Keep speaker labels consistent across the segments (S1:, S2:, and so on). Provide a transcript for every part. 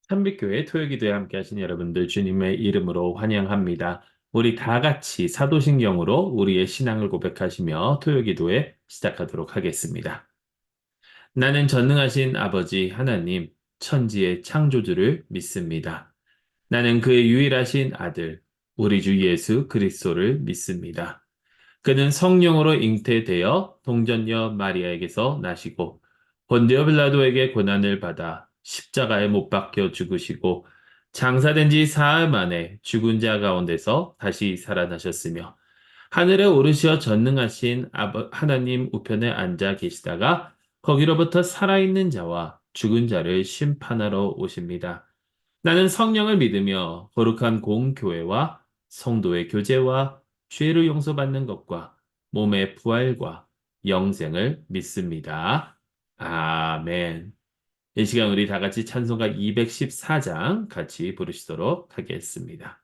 S1: 삼빛교회 토요기도에 함께 하신 여러분들 주님의 이름으로 환영합니다. 우리 다 같이 사도신경으로 우리의 신앙을 고백하시며 토요기도에 시작하도록 하겠습니다. 나는 전능하신 아버지 하나님, 천지의 창조주를 믿습니다. 나는 그의 유일하신 아들, 우리 주 예수 그리스도를 믿습니다. 그는 성령으로 잉태되어 동전녀 마리아에게서 나시고 본디오 빌라도에게 고난을 받아 십자가에 못 박혀 죽으시고 장사된 지 사흘 만에 죽은 자 가운데서 다시 살아나셨으며 하늘에 오르시어 전능하신 하나님 우편에 앉아 계시다가 거기로부터 살아있는 자와 죽은 자를 심판하러 오십니다. 나는 성령을 믿으며 거룩한 공교회와 성도의 교제와 죄를 용서받는 것과 몸의 부활과 영생을 믿습니다. 아멘. 이 시간 우리 다 같이 찬송가 214장 같이 부르시도록 하겠습니다.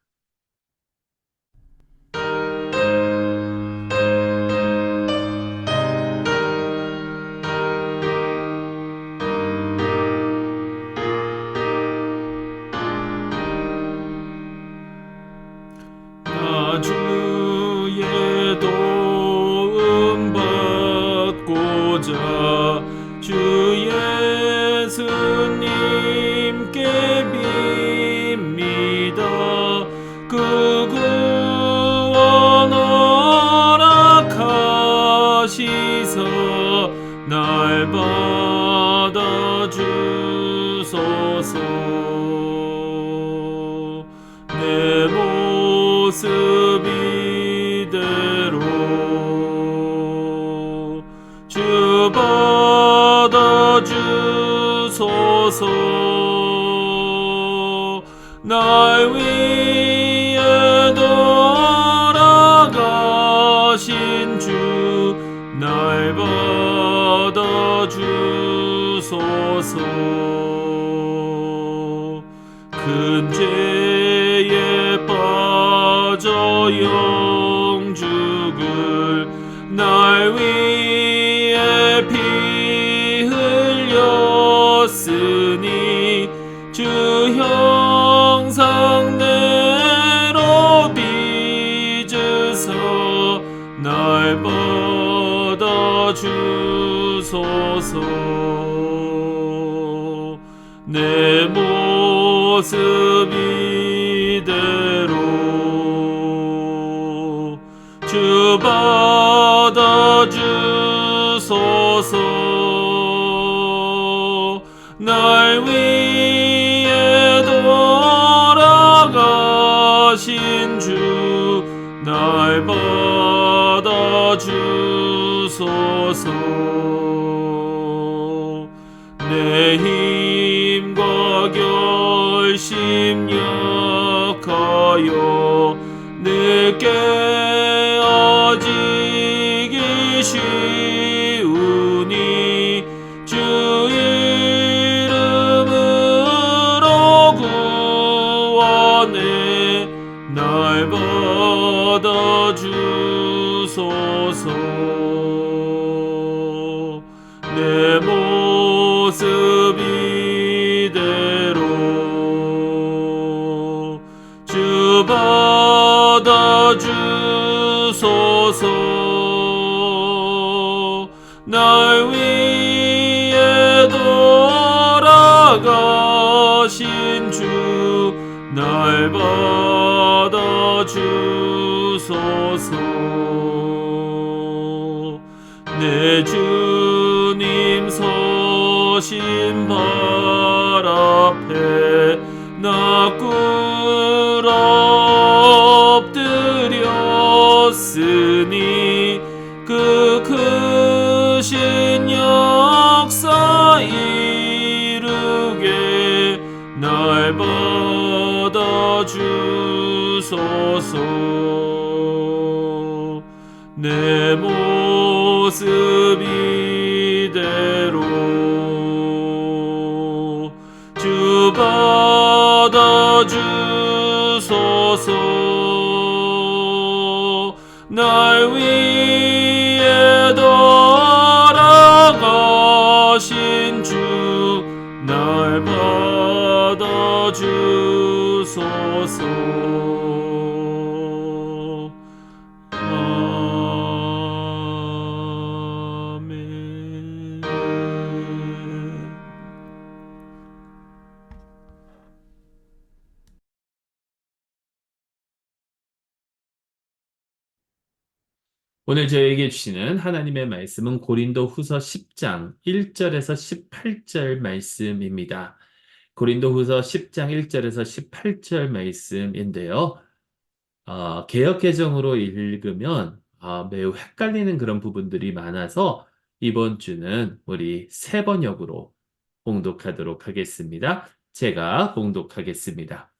S2: 나 주의 도움 받고자 주 예수님께 빕니다. 그 구원 허락하시사 날 받아주소서. 내 모습 이대로 주 받아주소서. 날 위해 돌아가신 주 날 받아주소서. 큰 죄에 빠져 영죽을 날 위해 피 흘렸으니 주 형상대로 빚으사 날 받아주소서. 내 모습 이대로 주 받아주소서. 날 위해 돌아가신 주 날 받아주소서. 내 힘과 결심 약하여 늦게 아직이 쉬우니 주 이름으로 구원해 날 받아주소서. 내 모습 이대로 주 받아주소서. 날 위해 돌아가신 주 날 받아주소서. 내 주님 서신 발 앞에 나 꿇어 엎드렸으니 그 크신 역사 이루게 날 받아주소서. 내 모습 이대로 주 받아주소서. 날 위해 돌아가신 주 날 받아 아멘.
S1: 오늘 저에게 주시는 하나님의 말씀은 고린도 후서 10장 1절에서 18절 말씀입니다. 고린도 후서 10장 1절에서 18절 말씀인데요. 개역 개정으로 읽으면 매우 헷갈리는 그런 부분들이 많아서 이번 주는 우리 새 번역으로 봉독하도록 하겠습니다. 제가 봉독하겠습니다.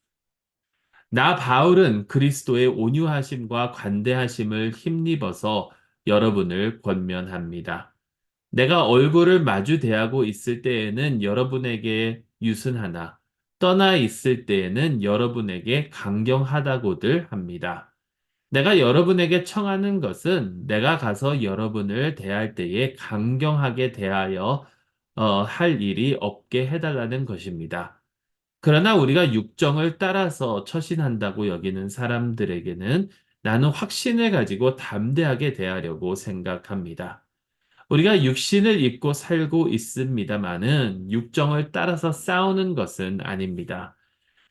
S1: 나 바울은 그리스도의 온유하심과 관대하심을 힘입어서 여러분을 권면합니다. 내가 얼굴을 마주 대하고 있을 때에는 여러분에게 유순하나 떠나 있을 때에는 여러분에게 강경하다고들 합니다. 내가 여러분에게 청하는 것은 내가 가서 여러분을 대할 때에 강경하게 대하여 할 일이 없게 해달라는 것입니다. 그러나 우리가 육정을 따라서 처신한다고 여기는 사람들에게는 나는 확신을 가지고 담대하게 대하려고 생각합니다. 우리가 육신을 입고 살고 있습니다마는 육정을 따라서 싸우는 것은 아닙니다.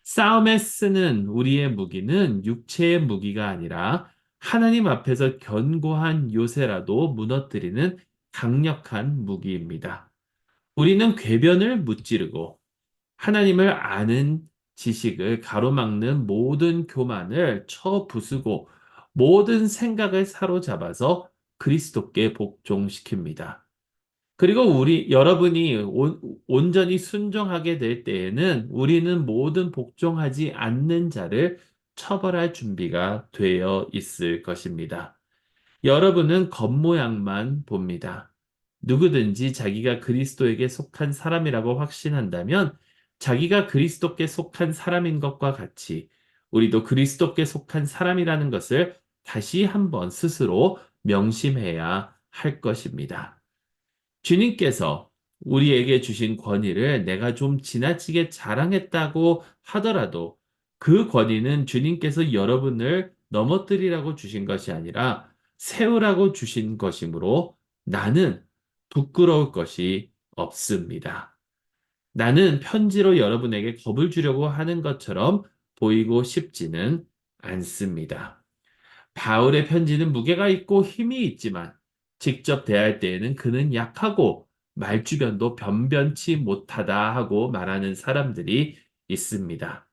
S1: 싸움에 쓰는 우리의 무기는 육체의 무기가 아니라 하나님 앞에서 견고한 요새라도 무너뜨리는 강력한 무기입니다. 우리는 궤변을 무찌르고 하나님을 아는 지식을 가로막는 모든 교만을 쳐 부수고 모든 생각을 사로잡아서 그리스도께 복종시킵니다. 그리고 여러분이 온전히 순종하게 될 때에는 우리는 모든 복종하지 않는 자를 처벌할 준비가 되어 있을 것입니다. 여러분은 겉모양만 봅니다. 누구든지 자기가 그리스도에게 속한 사람이라고 확신한다면 자기가 그리스도께 속한 사람인 것과 같이 우리도 그리스도께 속한 사람이라는 것을 다시 한번 스스로 명심해야 할 것입니다. 주님께서 우리에게 주신 권위를 내가 좀 지나치게 자랑했다고 하더라도 그 권위는 주님께서 여러분을 넘어뜨리라고 주신 것이 아니라 세우라고 주신 것이므로 나는 부끄러울 것이 없습니다. 나는 편지로 여러분에게 겁을 주려고 하는 것처럼 보이고 싶지는 않습니다. 바울의 편지는 무게가 있고 힘이 있지만 직접 대할 때에는 그는 약하고 말주변도 변변치 못하다 하고 말하는 사람들이 있습니다.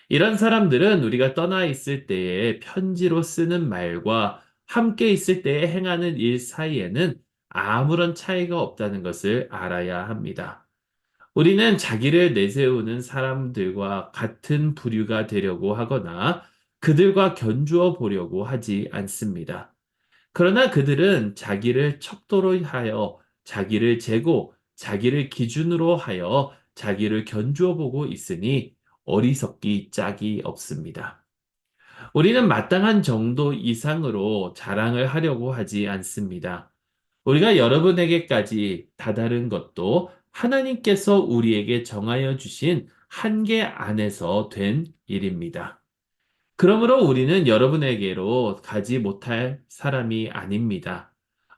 S1: 이런 사람들은 우리가 떠나 있을 때에 편지로 쓰는 말과 함께 있을 때에 행하는 일 사이에는 아무런 차이가 없다는 것을 알아야 합니다. 우리는 자기를 내세우는 사람들과 같은 부류가 되려고 하거나 그들과 견주어 보려고 하지 않습니다. 그러나 그들은 자기를 척도로 하여 자기를 재고 자기를 기준으로 하여 자기를 견주어 보고 있으니 어리석기 짝이 없습니다. 우리는 마땅한 정도 이상으로 자랑을 하려고 하지 않습니다. 우리가 여러분에게까지 다다른 것도 하나님께서 우리에게 정하여 주신 한계 안에서 된 일입니다. 그러므로 우리는 여러분에게로 가지 못할 사람이 아닙니다.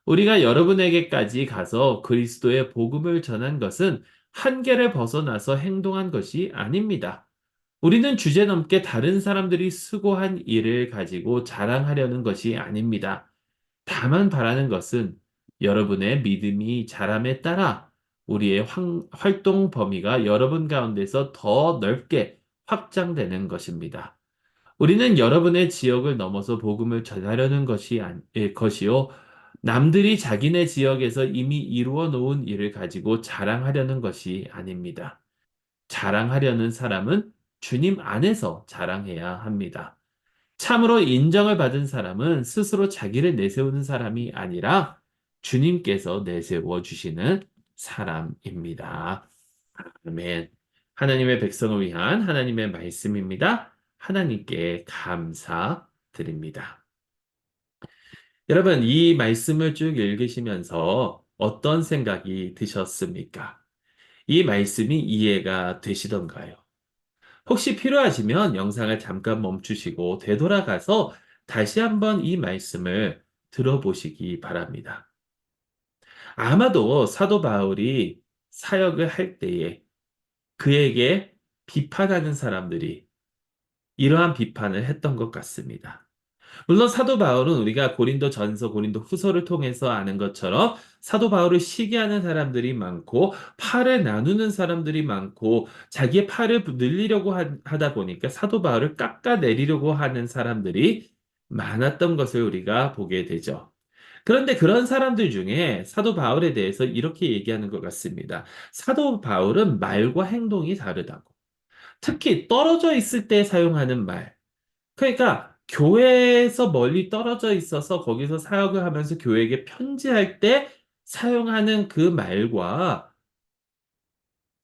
S1: 우리가 여러분에게까지 가서 그리스도의 복음을 전한 것은 한계를 벗어나서 행동한 것이 아닙니다. 우리는 주제넘게 다른 사람들이 수고한 일을 가지고 자랑하려는 것이 아닙니다. 다만 바라는 것은 여러분의 믿음이 자람에 따라 우리의 활동 범위가 여러분 가운데서 더 넓게 확장되는 것입니다. 우리는 여러분의 지역을 넘어서 복음을 전하려는 것이요. 남들이 자기네 지역에서 이미 이루어 놓은 일을 가지고 자랑하려는 것이 아닙니다. 자랑하려는 사람은 주님 안에서 자랑해야 합니다. 참으로 인정을 받은 사람은 스스로 자기를 내세우는 사람이 아니라 주님께서 내세워 주시는 사람입니다. 아멘. 하나님의 백성을 위한 하나님의 말씀입니다. 하나님께 감사드립니다. 여러분, 이 말씀을 쭉 읽으시면서 어떤 생각이 드셨습니까? 이 말씀이 이해가 되시던가요? 혹시 필요하시면 영상을 잠깐 멈추시고 되돌아가서 다시 한번 이 말씀을 들어보시기 바랍니다. 아마도 사도 바울이 사역을 할 때에 그에게 비판하는 사람들이 이러한 비판을 했던 것 같습니다. 물론 사도 바울은 우리가 고린도 전서, 고린도 후서를 통해서 아는 것처럼 사도 바울을 시기하는 사람들이 많고 팔을 나누는 사람들이 많고 자기의 팔을 늘리려고 하다 보니까 사도 바울을 깎아내리려고 하는 사람들이 많았던 것을 우리가 보게 되죠. 그런데 그런 사람들 중에 사도 바울에 대해서 이렇게 얘기하는 것 같습니다. 사도 바울은 말과 행동이 다르다고. 특히 떨어져 있을 때 사용하는 말. 그러니까 교회에서 멀리 떨어져 있어서 거기서 사역을 하면서 교회에게 편지할 때 사용하는 그 말과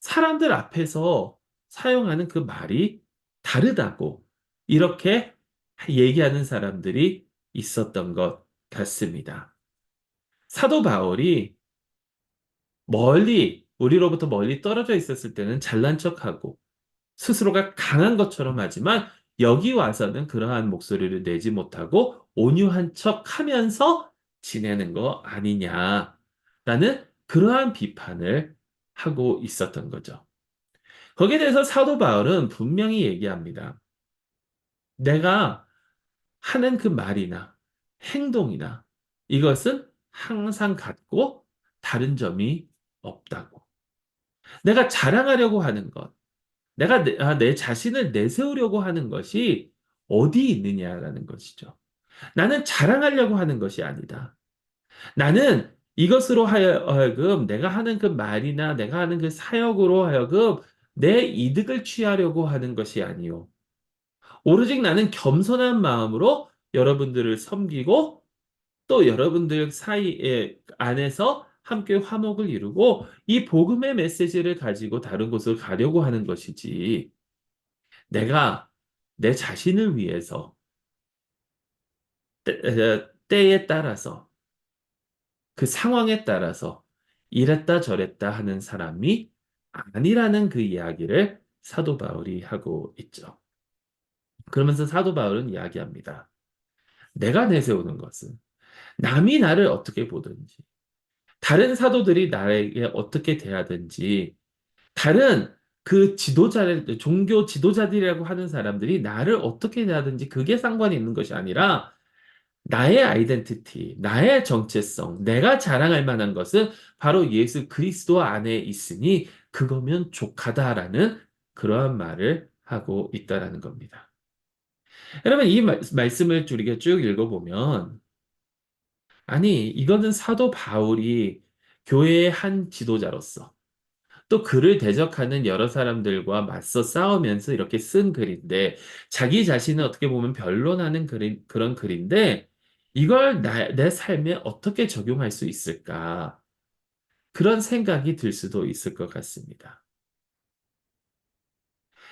S1: 사람들 앞에서 사용하는 그 말이 다르다고 이렇게 얘기하는 사람들이 있었던 것 같습니다. 사도 바울이 우리로부터 멀리 떨어져 있었을 때는 잘난 척하고 스스로가 강한 것처럼 하지만 여기 와서는 그러한 목소리를 내지 못하고 온유한 척 하면서 지내는 거 아니냐라는 그러한 비판을 하고 있었던 거죠. 거기에 대해서 사도 바울은 분명히 얘기합니다. 내가 하는 그 말이나 행동이나 이것은 항상 같고 다른 점이 없다고. 내가 자랑하려고 하는 것, 내가 내 자신을 내세우려고 하는 것이 어디 있느냐라는 것이죠. 나는 자랑하려고 하는 것이 아니다. 나는 이것으로 하여금 내가 하는 그 말이나 내가 하는 그 사역으로 하여금 내 이득을 취하려고 하는 것이 아니요. 오로지 나는 겸손한 마음으로 여러분들을 섬기고 또 여러분들 사이에 안에서 함께 화목을 이루고 이 복음의 메시지를 가지고 다른 곳을 가려고 하는 것이지. 내가 내 자신을 위해서 때에 따라서 그 상황에 따라서 이랬다 저랬다 하는 사람이 아니라는 그 이야기를 사도 바울이 하고 있죠. 그러면서 사도 바울은 이야기합니다. 내가 내세우는 것은 남이 나를 어떻게 보든지, 다른 사도들이 나에게 어떻게 대하든지, 다른 그 종교 지도자들이라고 하는 사람들이 나를 어떻게 대하든지 그게 상관이 있는 것이 아니라 나의 아이덴티티, 나의 정체성, 내가 자랑할 만한 것은 바로 예수 그리스도 안에 있으니 그거면 족하다라는 그러한 말을 하고 있다라는 겁니다. 여러분, 이 말씀을 우리가 쭉 읽어보면, 아니, 이거는 사도 바울이 교회의 한 지도자로서 또 그를 대적하는 여러 사람들과 맞서 싸우면서 이렇게 쓴 글인데, 자기 자신을 어떻게 보면 변론하는 그런 글인데, 이걸 내 삶에 어떻게 적용할 수 있을까? 그런 생각이 들 수도 있을 것 같습니다.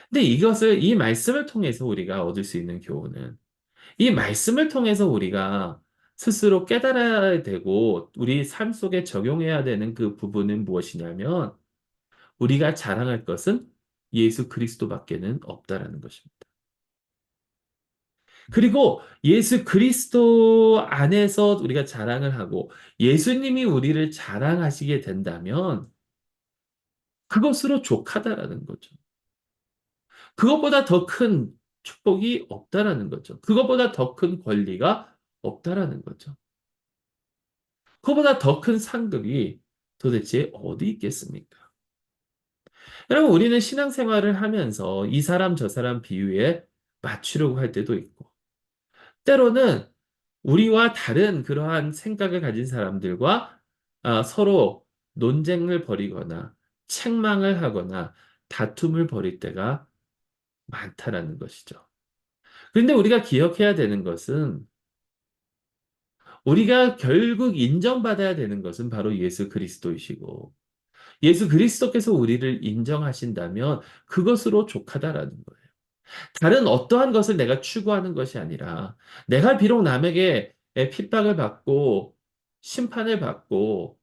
S1: 근데 이 말씀을 통해서 우리가 얻을 수 있는 교훈은, 이 말씀을 통해서 우리가 스스로 깨달아야 되고, 우리 삶 속에 적용해야 되는 그 부분은 무엇이냐면, 우리가 자랑할 것은 예수 그리스도밖에는 없다라는 것입니다. 그리고 예수 그리스도 안에서 우리가 자랑을 하고 예수님이 우리를 자랑하시게 된다면 그것으로 족하다라는 거죠. 그것보다 더 큰 축복이 없다라는 거죠. 그것보다 더 큰 권리가 없다라는 거죠. 그것보다 더 큰 상급이 도대체 어디 있겠습니까? 여러분, 우리는 신앙생활을 하면서 이 사람 저 사람 비유에 맞추려고 할 때도 있고, 때로는 우리와 다른 그러한 생각을 가진 사람들과 서로 논쟁을 벌이거나 책망을 하거나 다툼을 벌일 때가 많다라는 것이죠. 그런데 우리가 기억해야 되는 것은 우리가 결국 인정받아야 되는 것은 바로 예수 그리스도이시고 예수 그리스도께서 우리를 인정하신다면 그것으로 족하다라는 거예요. 다른 어떠한 것을 내가 추구하는 것이 아니라 내가 비록 남에게 핍박을 받고 심판을 받고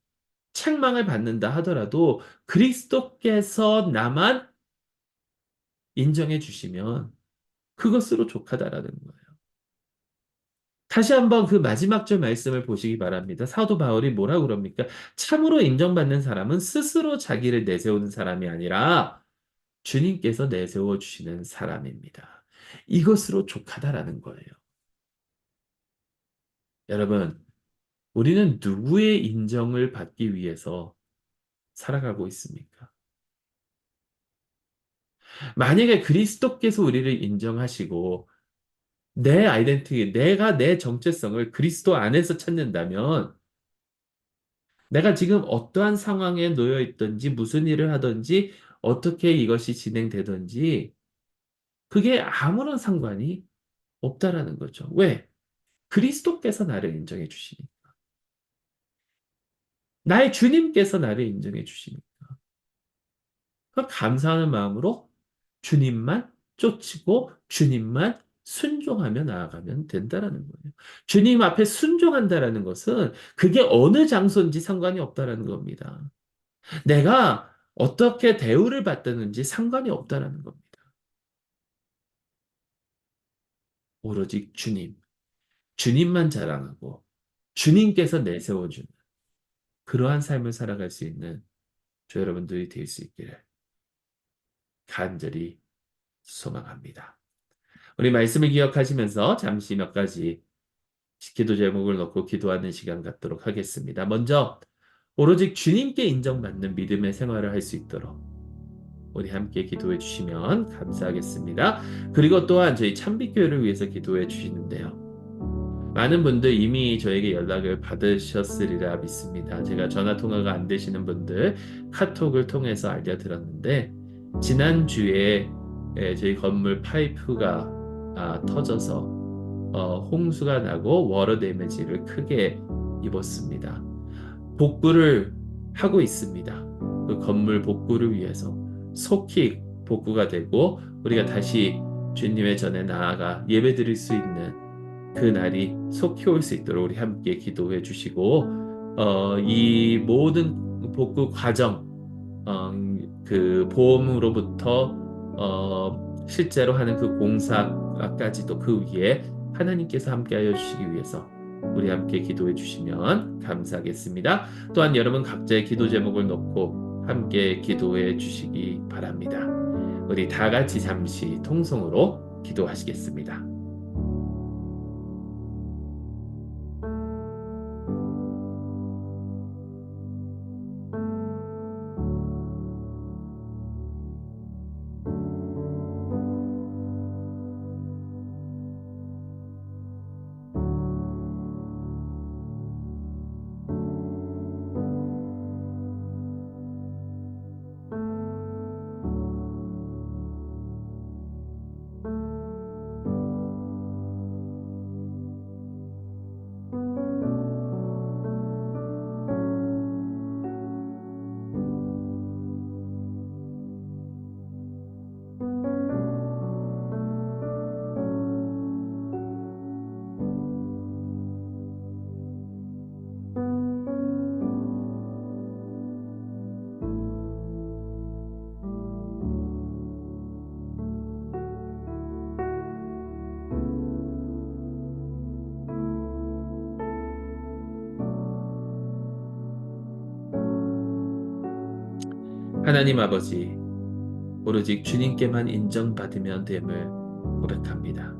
S1: 책망을 받는다 하더라도 그리스도께서 나만 인정해 주시면 그것으로 족하다라는 거예요. 다시 한번 그 마지막 절 말씀을 보시기 바랍니다. 사도 바울이 뭐라고 그럽니까? 참으로 인정받는 사람은 스스로 자기를 내세우는 사람이 아니라 주님께서 내세워 주시는 사람입니다. 이것으로 족하다라는 거예요. 여러분, 우리는 누구의 인정을 받기 위해서 살아가고 있습니까? 만약에 그리스도께서 우리를 인정하시고 내 아이덴티티, 내가 내 정체성을 그리스도 안에서 찾는다면 내가 지금 어떠한 상황에 놓여 있든지 무슨 일을 하든지 어떻게 이것이 진행되든지 그게 아무런 상관이 없다라는 거죠. 왜? 그리스도께서 나를 인정해 주시니. 나의 주님께서 나를 인정해 주시니. 그 감사하는 마음으로 주님만 쫓고 주님만 순종하며 나아가면 된다라는 거예요. 주님 앞에 순종한다라는 것은 그게 어느 장소인지 상관이 없다라는 겁니다. 내가 어떻게 대우를 받드는지 상관이 없다라는 겁니다. 오로지 주님, 주님만 자랑하고 주님께서 내세워주는 그러한 삶을 살아갈 수 있는 저 여러분들이 될 수 있기를 간절히 소망합니다. 우리 말씀을 기억하시면서 잠시 몇 가지 기도 제목을 놓고 기도하는 시간 갖도록 하겠습니다. 먼저 오로지 주님께 인정받는 믿음의 생활을 할 수 있도록 우리 함께 기도해 주시면 감사하겠습니다. 그리고 또한 저희 참빛교회를 위해서 기도해 주시는데요. 많은 분들 이미 저에게 연락을 받으셨으리라 믿습니다. 제가 전화 통화가 안 되시는 분들 카톡을 통해서 알려드렸는데 지난주에 저희 건물 파이프가 터져서 홍수가 나고 워러 데미지를 크게 입었습니다. 복구를 하고 있습니다. 그 건물 복구를 위해서 속히 복구가 되고 우리가 다시 주님의 전에 나아가 예배드릴 수 있는 그 날이 속히 올 수 있도록 우리 함께 기도해 주시고 이 모든 복구 과정 그 보험으로부터 실제로 하는 그 공사까지도 그 위에 하나님께서 함께하여 주시기 위해서 우리 함께 기도해 주시면 감사하겠습니다. 또한 여러분 각자의 기도 제목을 놓고 함께 기도해 주시기 바랍니다. 우리 다 같이 잠시 통성으로 기도하시겠습니다. 하나님 아버지, 오로지 주님께만 인정받으면 됨을 고백합니다.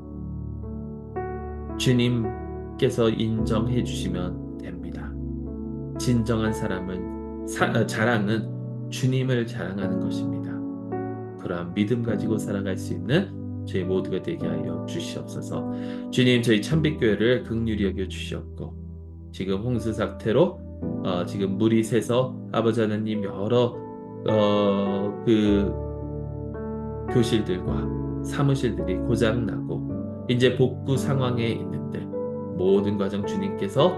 S1: 주님께서 인정해 주시면 됩니다. 진정한 자랑은 주님을 자랑하는 것입니다. 그러한 믿음 가지고 살아갈 수 있는 저희 모두가 되게 하여 주시옵소서. 주님, 저희 참빛교회를 긍휼히 여겨 주시옵고 지금 홍수 사태로 지금 물이 새서 아버지 하나님 여러 그 교실들과 사무실들이 고장나고 이제 복구 상황에 있는데 모든 과정 주님께서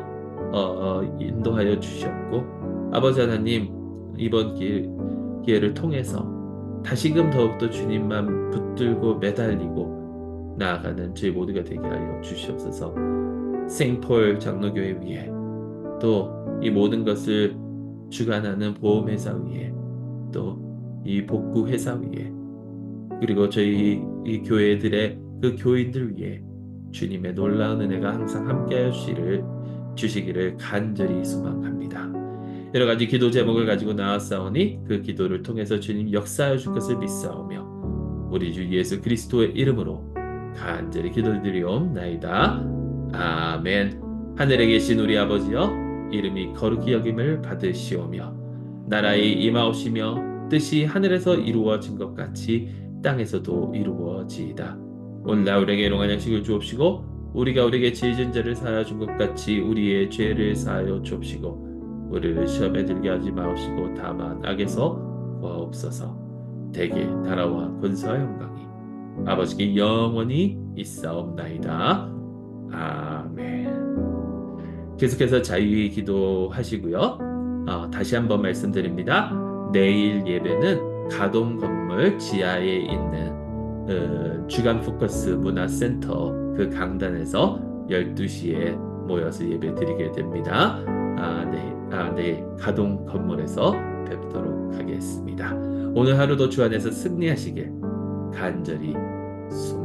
S1: 인도하여 주셨고 아버지 하나님 이번 기회를 통해서 다시금 더욱더 주님만 붙들고 매달리고 나아가는 저희 모두가 되게 하여 주시옵소서. 생폴 장로교회 위에 또 이 모든 것을 주관하는 보험회사 위에 또 이 복구 회사 위에 그리고 저희 이 교회들의 그 교인들 위해 주님의 놀라운 은혜가 항상 함께 주시기를 간절히 소망합니다. 여러 가지 기도 제목을 가지고 나왔사오니 그 기도를 통해서 주님 역사하여 줄 것을 믿사오며 우리 주 예수 그리스도의 이름으로 간절히 기도드리옵나이다. 아멘. 하늘에 계신 우리 아버지여, 이름이 거룩히 여김을 받으시오며 나라의 임하옵시며 뜻이 하늘에서 이루어진 것 같이 땅에서도 이루어지이다. 오늘 우리에게 일용할 양식을 주옵시고 우리가 우리에게 지은 죄를 사하여 준 것 같이 우리의 죄를 사하여 주옵시고 우리를 시험에 들게 하지 마옵시고 다만 악에서 구하옵소서. 대개 나라와 권세와 영광이 아버지께 영원히 있사옵나이다. 아멘. 계속해서 자유의 기도하시고요. 다시 한번 말씀드립니다. 내일 예배는 가동 건물 지하에 있는 주간 포커스 문화센터 그 강단에서 12시에 모여서 예배 드리게 됩니다. 네, 가동 건물에서 뵙도록 하겠습니다. 오늘 하루도 주 안에서 승리하시길 간절히 소망합니다.